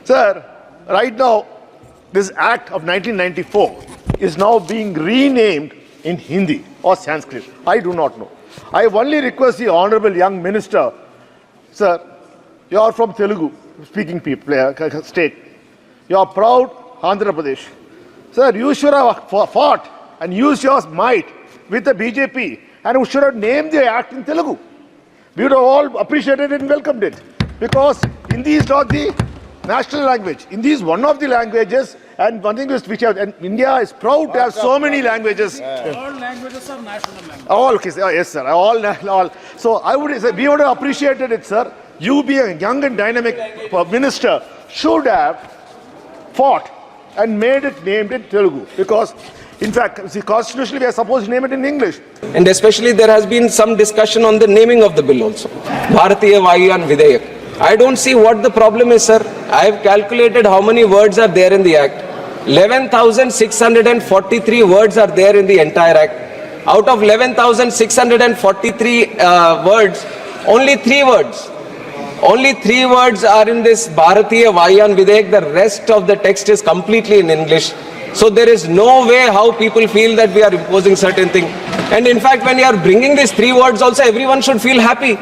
Sir, right now, this Act of 1994 is now being renamed in Hindi or Sanskrit. I do not know. I only request the Honorable Young Minister, sir, you are from Telugu speaking people, state. You are proud Andhra Pradesh. Sir, you should have fought and used your might with the BJP and you should have named the act in Telugu. We would have all appreciated it and welcomed it. Because Hindi is not the national language. Hindi is one of the languages, and one thing which and India is proud to have so many languages. All languages are national languages. All, okay, yes, sir. All. So I would say we would have appreciated it, sir. You being a young and dynamic minister should have fought and made it named in Telugu. Because, in fact, see, constitutionally we are supposed to name it in English. And especially there has been some discussion on the naming of the bill also. Bharatiya Vayu Videyak. I don't see what the problem is, sir. I have calculated how many words are there in the Act. 11,643 words are there in the entire Act. Out of 11,643 words, only 3 words. Only 3 words are in this Bharatiya Vayu Videyak. The rest of the text is completely in English. So there is no way how people feel that we are imposing certain thing. And in fact, when you are bringing these 3 words also, everyone should feel happy.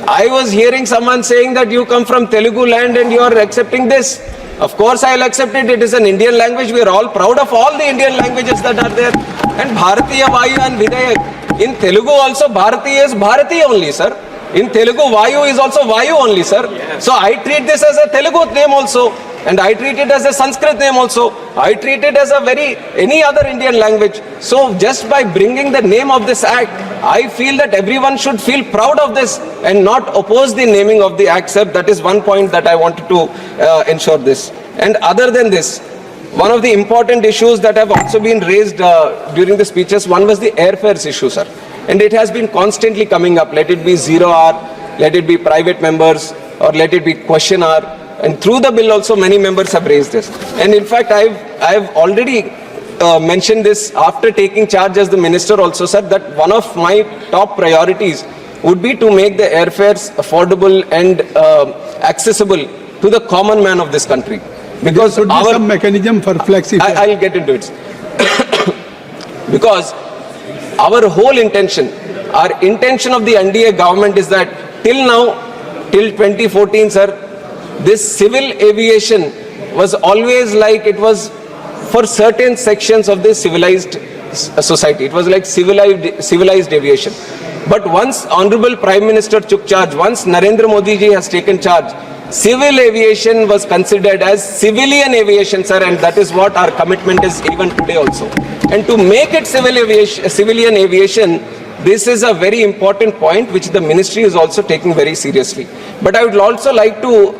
I was hearing someone saying that you come from Telugu land and you are accepting this. Of course I will accept it. It is an Indian language. We are all proud of all the Indian languages that are there. And Bharatiya Vayu and Videyak. In Telugu also Bharatiya is Bharatiya only, sir. In Telugu Vayu is also Vayu only, sir. So I treat this as a Telugu name also. And I treat it as a Sanskrit name also. I treat it as any other Indian language. So just by bringing the name of this act, I feel that everyone should feel proud of this and not oppose the naming of the act, sir. That is one point that I wanted to ensure this. And other than this, one of the important issues that have also been raised during the speeches, one was the airfares issue, sir. And it has been constantly coming up. Let it be 0 hour, let it be private members, or let it be question hour. And through the bill also many members have raised this. And in fact, I've already mentioned this after taking charge as the minister also, sir, that one of my top priorities would be to make the airfares affordable and accessible to the common man of this country. Because there should be some mechanism for flexibility. I'll get into it. Because our whole intention, our intention of the NDA government is that till now, till 2014, sir, this civil aviation was always like it was for certain sections of the civilized society. It was like civilized aviation. But once Honorable Prime Minister took charge, once Narendra Modi ji has taken charge, civil aviation was considered as civilian aviation, sir, and that is what our commitment is even today also. And to make it civilian aviation, this is a very important point which the ministry is also taking very seriously. But I would also like to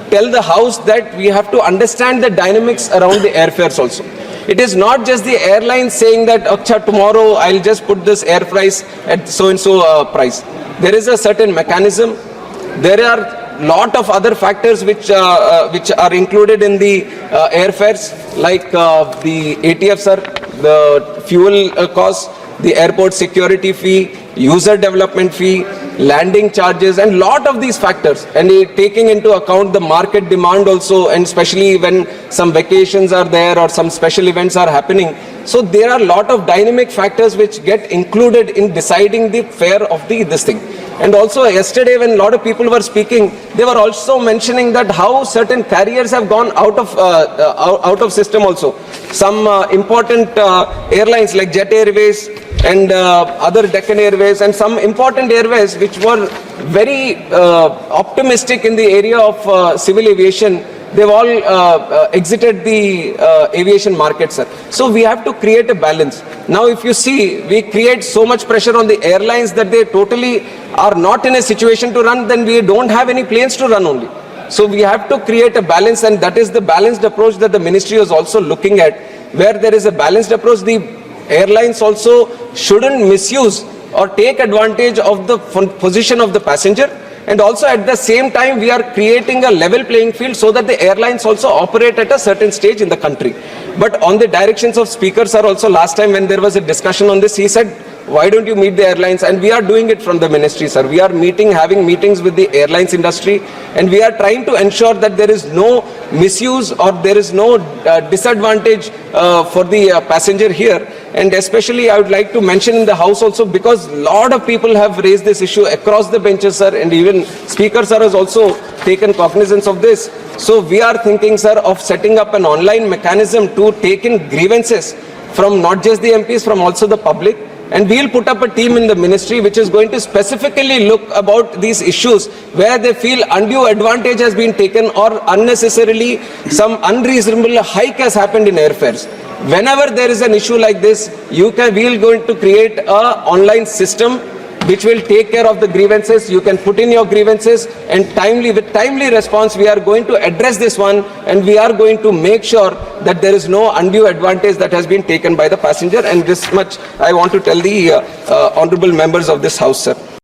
tell the House that we have to understand the dynamics around the airfares also. It is not just the airlines saying that, Acha, tomorrow I'll just put this air price at so-and-so price. There is a certain mechanism. There are lot of other factors which are included in the airfares, like the ATF, sir, the fuel cost, the airport security fee, user development fee, landing charges, and lot of these factors, and taking into account the market demand also, and especially when some vacations are there or some special events are happening. So there are a lot of dynamic factors which get included in deciding the fare of this thing. And also yesterday when a lot of people were speaking, they were also mentioning that how certain carriers have gone out of system also. Some important airlines like Jet Airways and other Deccan Airways and some important airways which were very optimistic in the area of civil aviation, they've all exited the aviation market, sir. So we have to create a balance. Now if you see, we create so much pressure on the airlines that they totally are not in a situation to run, then we don't have any planes to run only. So we have to create a balance, and that is the balanced approach that the ministry is also looking at. Where there is a balanced approach, the airlines also shouldn't misuse or take advantage of the position of the passenger. And also at the same time, we are creating a level playing field so that the airlines also operate at a certain stage in the country. But on the directions of speakers, sir, also last time when there was a discussion on this, he said why don't you meet the airlines? And we are doing it from the ministry, sir. We are having meetings with the airlines industry, and we are trying to ensure that there is no misuse or there is no disadvantage for the passenger here. And especially I would like to mention in the House also, because a lot of people have raised this issue across the benches, sir, and even Speaker sir has also taken cognizance of this. So we are thinking, sir, of setting up an online mechanism to take in grievances from not just the MPs, from also the public. And we'll put up a team in the ministry which is going to specifically look about these issues where they feel undue advantage has been taken or unnecessarily some unreasonable hike has happened in airfares. Whenever there is an issue like this, we're going to create an online system which will take care of the grievances. You can put in your grievances, and with timely response, we are going to address this one, and we are going to make sure that there is no undue advantage that has been taken by the passenger. And this much I want to tell the honorable members of this House, sir.